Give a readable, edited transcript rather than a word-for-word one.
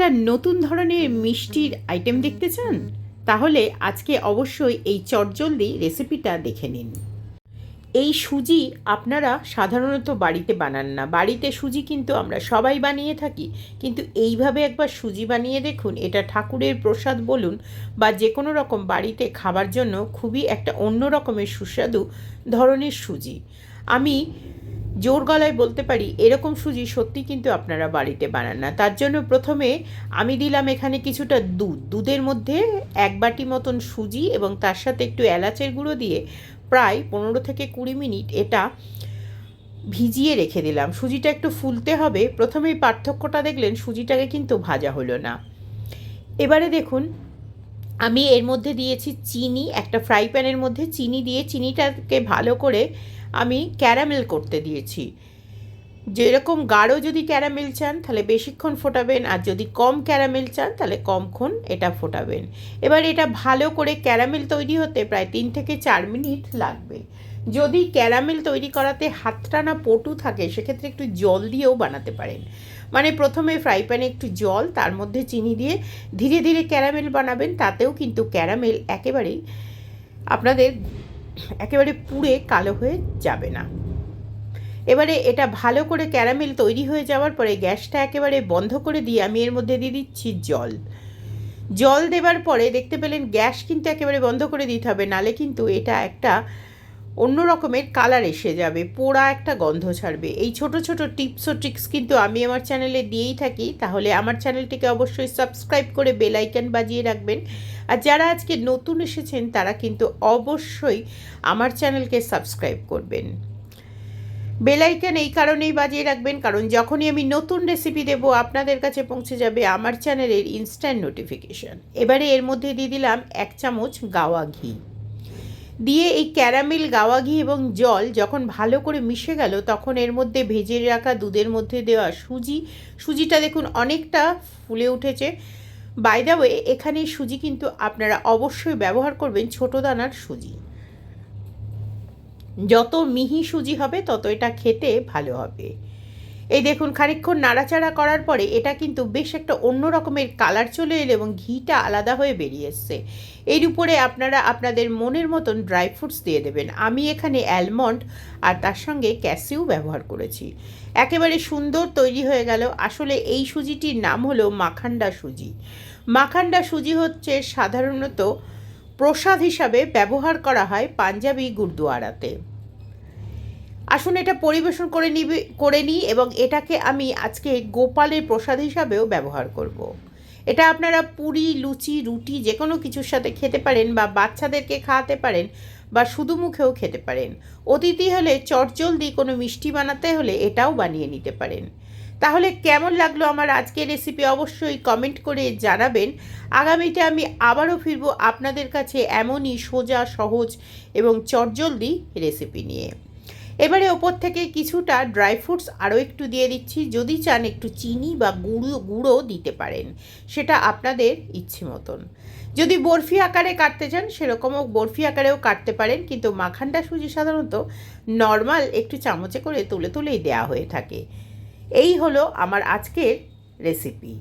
একটা নতুন ধরনের মিষ্টির আইটেম দেখতে চান? তাহলে আজকে অবশ্যই এই চটজলদি রেসিপিটা দেখে নিন। এই সুজি আপনারা সাধারণত বাড়িতে বানান না। বাড়িতে সুজি কিন্তু আমরা সবাই বানিয়ে থাকি, কিন্তু এইভাবে একবার সুজি বানিয়ে দেখুন। এটা ঠাকুরের প্রসাদ বলুন বা যে কোনো রকম বাড়িতে খাবার জন্য খুবই একটা অন্য রকমের সুস্বাদু ধরনের সুজি। আমি জোর গলায় বলতে পারি এরকম সুজি সত্যি কিন্তু আপনারা বাড়িতে বানান না। তার জন্য প্রথমে আমি দিলাম এখানে কিছুটা দুধের মধ্যে 1 বাটি মতন সুজি এবং তার সাথে একটু এলাচের গুঁড়ো দিয়ে প্রায় 15 থেকে 20 মিনিট এটা ভিজিয়ে রেখে দিলাম। সুজিটা একটু ফুলতে হবে। প্রথমেই পার্থক্যটা দেখলেন, সুজিটাকে কিন্তু ভাজা হলো না। এবারে দেখুন আমি এর মধ্যে দিয়েছি চিনি। একটা ফ্রাই প্যানের মধ্যে চিনি দিয়ে চিনিটাকে ভালো করে আমি ক্যারামেল করতে দিয়েছি। যেরকম গাঢ় যদি ক্যারামেল চান তাহলে বেশিক্ষণ ফোটাবেন, আর যদি কম ক্যারামেল চান তাহলে কমক্ষণ এটা ফোটাবেন। এবার এটা ভালো করে ক্যারামেল তৈরি হতে প্রায় 3 থেকে 4 মিনিট লাগবে। যদি ক্যারামেল তৈরি করাতে হাত টানা পটু থাকে সেক্ষেত্রে একটু জল দিয়েও বানাতে পারেন। মানে প্রথমে ফ্রাই প্যানে একটু জল, তার মধ্যে চিনি দিয়ে ধীরে ধীরে ক্যারামেল বানাবেন। তাতেও কিন্তু ক্যারামেল আপনাদের একেবারে পুড়ে কালো হয়ে যাবে না। এবারে এটা ভালো করে ক্যারামেল তৈরি হয়ে যাওয়ার পরে গ্যাসটা একেবারে বন্ধ করে দিয়ে আমি এর মধ্যে দিয়ে দিচ্ছি জল দেওয়ার পরে দেখতে পেলেন গ্যাস কিন্তু একেবারে বন্ধ করে দিতে হবে, নালে কিন্তু এটা একটা অন্য রকমের কালার এসে যাবে, পোড়া একটা গন্ধ ছাড়বে। এই ছোট ছোট টিপস ও ট্রিক্স কিন্তু আমি আমার চ্যানেলে দিয়েই থাকি। তাহলে আমার চ্যানেলটিকে অবশ্যই সাবস্ক্রাইব করে বেল আইকন বাজিয়ে রাখবেন। আর যারা আজকে নতুন এসেছেন তারা কিন্তু অবশ্যই আমার চ্যানেলকে সাবস্ক্রাইব করবেন। বেল আইকন এই কারণেই বাজিয়ে রাখবেন, কারণ যখনই আমি নতুন রেসিপি দেব আপনাদের কাছে পৌঁছে যাবে আমার চ্যানেলের ইনস্ট্যান্ট নোটিফিকেশান। এবারে এর মধ্যে দিয়ে দিলাম 1 চামচ গাওয়া ঘি। দিয়ে এই ক্যারামেল, গাওয়া ঘি এবং জল যখন ভালো করে মিশে গেল তখন এর মধ্যে ভেজে রাখা দুধের মধ্যে দেওয়া সুজিটা দেখুন অনেকটা ফুলে উঠেছে। বাই দ্য ওয়ে, এখানে সুজি কিন্তু আপনারা অবশ্যই ব্যবহার করবেন ছোট দানার সুজি। যত মিহি সুজি হবে তত এটা খেতে ভালো হবে। এই দেখুন খানিকক্ষণ নাড়াচাড়া করার পরে এটা কিন্তু বেশ একটা অন্য রকমের কালার চলে এলো এবং ঘিটা আলাদা হয়ে বেরিয়ে এসছে। এর উপরে আপনারা আপনাদের মনের মতন ড্রাই ফ্রুটস দিয়ে দেবেন। আমি এখানে অ্যালমন্ড আর তার সঙ্গে ক্যাশিউ ব্যবহার করেছি। একেবারে সুন্দর তৈরি হয়ে গেল। আসলে এই সুজিটির নাম হলো মাখান্ডা সুজি। মাখান্ডা সুজি হচ্ছে সাধারণত প্রসাদ হিসাবে ব্যবহার করা হয় পাঞ্জাবি গুরুদুয়ারাতে। আসুন এটা পরিবেশন করে নিই এবং এটাকে আমি আজকে গোপালের প্রসাদ হিসাবেও ব্যবহার করব। এটা আপনারা পুরি, লুচি, রুটি যে কোনো কিছুর সাথে খেতে পারেন, বা বাচ্চাদেরকে খাওয়াতে পারেন, বা শুধু মুখেও খেতে পারেন। অতিথি হলে চটজলদি কোনো মিষ্টি বানাতে হলে এটাও বানিয়ে নিতে পারেন। তাহলে কেমন লাগলো আমার আজকের রেসিপি অবশ্যই কমেন্ট করে জানাবেন। আগামীতে আমি আবারও ফিরবো আপনাদের কাছে এমনই সোজা, সহজ এবং চটজলদি রেসিপি নিয়ে। এবারে ওপর থেকে কিছুটা ড্রাই ফ্রুটস আরও একটু দিয়ে দিচ্ছি। যদি চান একটু চিনি বা গুঁড়ো দিতে পারেন, সেটা আপনাদের ইচ্ছে মতন। যদি বরফি আকারে কাটতে চান সেরকমও বরফি আকারেও কাটতে পারেন, কিন্তু মাখানটা সুজি সাধারণত নর্মাল একটু চামচে করে তুলে তুলেই দেওয়া হয়ে থাকে। এই হলো আমার আজকের রেসিপি।